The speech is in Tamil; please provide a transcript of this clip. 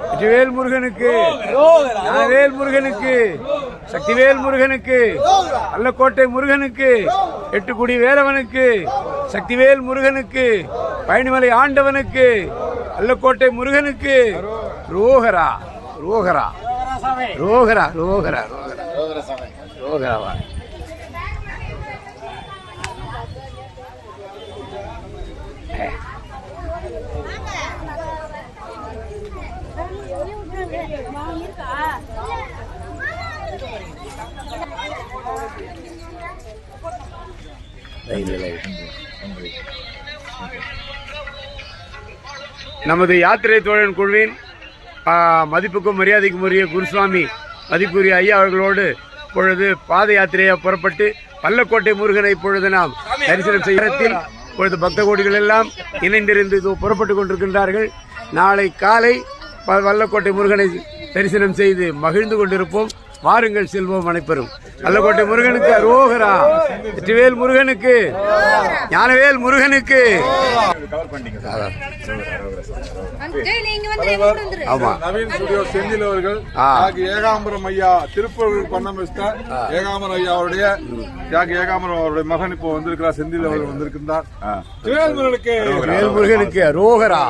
வெற்றிவேல் முருகனுக்கு, ஞானவேல் முருகனுக்கு, சக்திவேல் முருகனுக்கு, அல்லக்கோட்டை முருகனுக்கு, எட்டுக்குடி வேலவனுக்கு, சக்திவேல் முருகனுக்கு, பழனிமலை ஆண்டவனுக்கு, அல்லக்கோட்டை முருகனுக்கு, ரோகரா ரோகரா ரோகரா ரோகரா ரோகரா. நமது யாத்திரை தோழன் குழுவின் மதிப்புக்கும் மரியாதைக்கும் உரிய குருசுவாமி மதிப்புரிய ஐயா அவர்களோடு இப்பொழுது பாத யாத்திரையை புறப்பட்டு பல்லக்கோட்டை முருகனை இப்பொழுது நாம் தரிசனம் செய்யத்தில் இப்பொழுது பக்த கோடிகள் எல்லாம் இணைந்திருந்து புறப்பட்டுக் கொண்டிருக்கின்றார்கள். நாளை காலை வல்லக்கோட்டை முருகனை தரிசனம் செய்து மகிழ்ந்து கொண்டிருப்போம். வாருங்கள் செல்வோம் அனைப்பரும். அல்லக்கோட்டை முருகனுக்கு அரோகரா, வெற்றிவேல் முருகனுக்கு, ஞானவேல் முருகனுக்கு. நவீன் ஸ்டுடியோ செந்தில் அவர்கள் ஏகாம்பரம் ஐயா திருப்பூர் பண்ண மிஸ்டர் ஏகாம்பரம் ஐயா அவருடைய ஏகாம்பரம் அவருடைய மகன் இப்போ வந்திருக்கிறார். செந்தில் அவர்கள் வந்திருக்கின்றார். முருகனுக்கு அரோகரா.